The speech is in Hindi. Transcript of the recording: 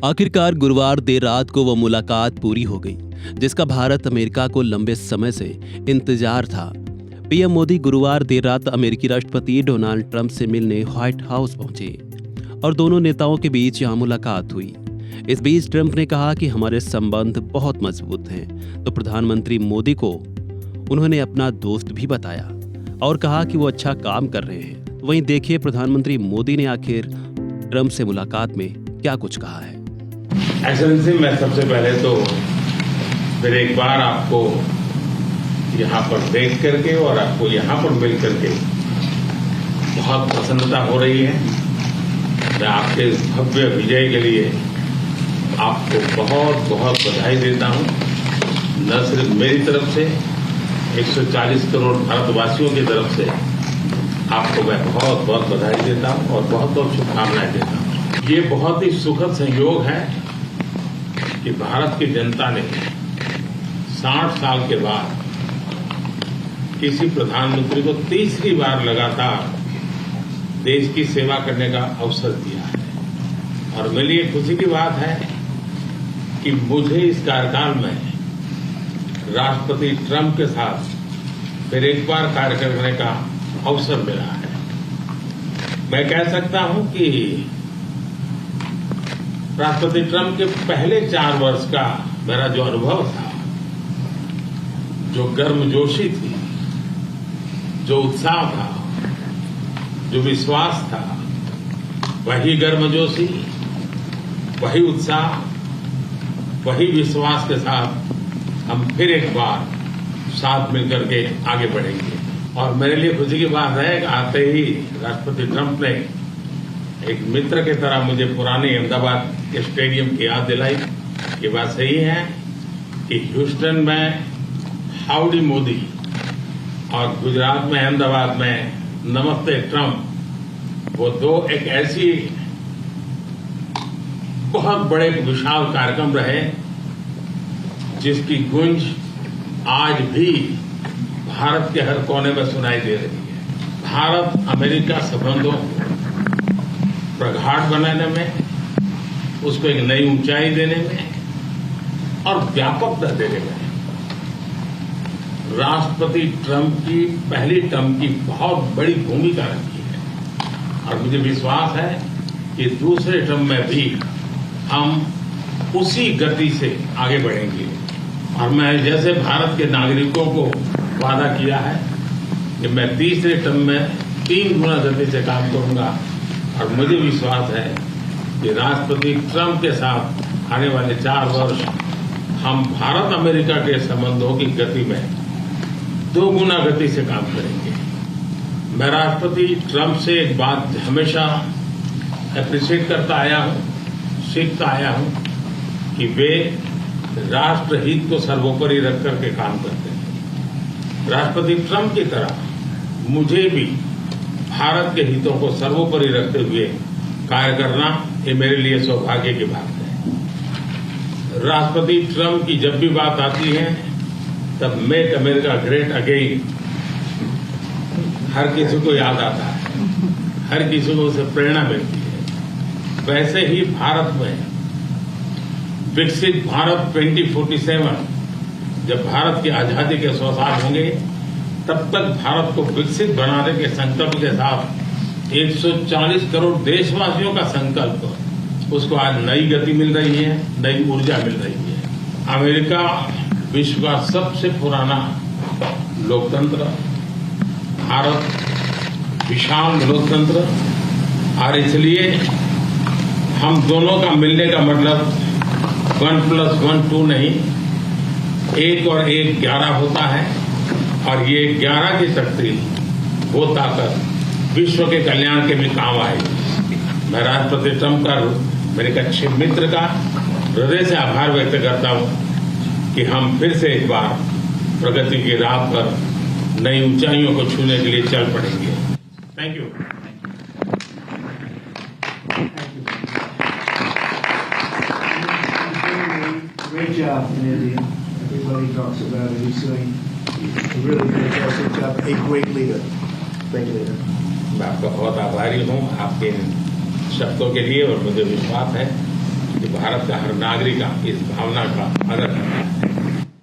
आखिरकार गुरुवार देर रात को वो मुलाकात पूरी हो गई, जिसका भारत अमेरिका को लंबे समय से इंतजार था। पीएम मोदी गुरुवार देर रात अमेरिकी राष्ट्रपति डोनाल्ड ट्रंप से मिलने व्हाइट हाउस पहुंचे और दोनों नेताओं के बीच यहां मुलाकात हुई। इस बीच ट्रंप ने कहा कि हमारे संबंध बहुत मजबूत हैं, तो प्रधानमंत्री मोदी को उन्होंने अपना दोस्त भी बताया और कहा कि वो अच्छा काम कर रहे हैं। वहीं देखिए प्रधानमंत्री मोदी ने आखिर ट्रंप से मुलाकात में क्या कुछ कहा है। एक्सेलेंसी, मैं सबसे पहले तो फिर एक बार आपको यहाँ पर देख करके और आपको यहाँ पर मिल करके बहुत प्रसन्नता हो रही है। मैं आपके भव्य विजय के लिए आपको बहुत बहुत बधाई देता हूँ। न सिर्फ मेरी तरफ से, 140 करोड़ भारतवासियों की तरफ से आपको मैं बहुत बहुत बधाई देता हूँ और बहुत बहुत शुभकामनाएं देता हूँ। ये बहुत ही सुखद संयोग है कि भारत की जनता ने 60 साल के बाद किसी प्रधानमंत्री को तीसरी बार लगातार देश की सेवा करने का अवसर दिया है। और मेरे लिए खुशी की बात है कि मुझे इस कार्यकाल में राष्ट्रपति ट्रंप के साथ फिर एक बार कार्य करने का अवसर मिला है। मैं कह सकता हूं कि राष्ट्रपति ट्रंप के पहले 4 वर्ष का मेरा जो अनुभव था, जो गर्मजोशी थी, जो उत्साह था, जो विश्वास था, वही गर्मजोशी, वही उत्साह, वही विश्वास के साथ हम फिर एक बार साथ मिलकर के आगे बढ़ेंगे। और मेरे लिए खुशी की बात है कि आते ही राष्ट्रपति ट्रंप ने एक मित्र की तरह मुझे पुराने अहमदाबाद के स्टेडियम की याद दिलाई। ये बात सही है कि ह्यूस्टन में हाउडी मोदी और गुजरात में अहमदाबाद में नमस्ते ट्रंप, वो दो एक ऐसी बहुत बड़े विशाल कार्यक्रम रहे जिसकी गूंज आज भी भारत के हर कोने में सुनाई दे रही है। भारत अमेरिका संबंधों को प्रगाढ़ बनाने में, उसको एक नई ऊंचाई देने में और व्यापकता देने में राष्ट्रपति ट्रंप की पहली टर्म की बहुत बड़ी भूमिका रही है। और मुझे विश्वास है कि दूसरे टर्म में भी हम उसी गति से आगे बढ़ेंगे। और मैं जैसे भारत के नागरिकों को वादा किया है कि मैं तीसरे टर्म में 3 गुना गति से काम करूंगा। और मुझे विश्वास है कि राष्ट्रपति ट्रंप के साथ आने वाले 4 वर्ष हम भारत अमेरिका के संबंधों की गति में 2 गुना गति से काम करेंगे। मैं राष्ट्रपति ट्रंप से एक बात हमेशा अप्रिशिएट करता आया हूं, सीखता आया हूं कि वे राष्ट्रहित को सर्वोपरि रख करके काम करते हैं। राष्ट्रपति ट्रंप की तरह मुझे भी भारत के हितों को सर्वोपरि रखते हुए कार्य करना, ये मेरे लिए सौभाग्य की बात है। राष्ट्रपति ट्रंप की जब भी बात आती है तब मेक अमेरिका ग्रेट अगेन हर किसी को याद आता है, हर किसी को उससे प्रेरणा मिलती है। वैसे ही भारत में विकसित भारत 2047, जब भारत की आजादी के 100 साल होंगे, तब तक भारत को विकसित बनाने के संकल्प के साथ 140 करोड़ देशवासियों का संकल्प, उसको आज नई गति मिल रही है, नई ऊर्जा मिल रही है। अमेरिका विश्व का सबसे पुराना लोकतंत्र, भारत विशाल लोकतंत्र, और इसलिए हम दोनों का मिलने का मतलब 1+1 2 नहीं, 1 और 1 11 होता है। और ये 11 की शक्ति, वो ताकत विश्व के कल्याण के भी काम आएगी। मैं राष्ट्रपति ट्रंप का, मेरे एक अच्छे मित्र का हृदय से आभार व्यक्त करता हूं कि हम फिर से एक बार प्रगति की राह पर नई ऊंचाइयों को छूने के लिए चल पड़ेंगे। Thank you. Great job in India. Everybody talks about it. He's doing a really fantastic job. A great leader. Great leader. मैं आपका बहुत आभारी हूँ आपके इन शब्दों के लिए। और मुझे विश्वास है कि भारत का हर नागरिक इस भावना का आदर करता है।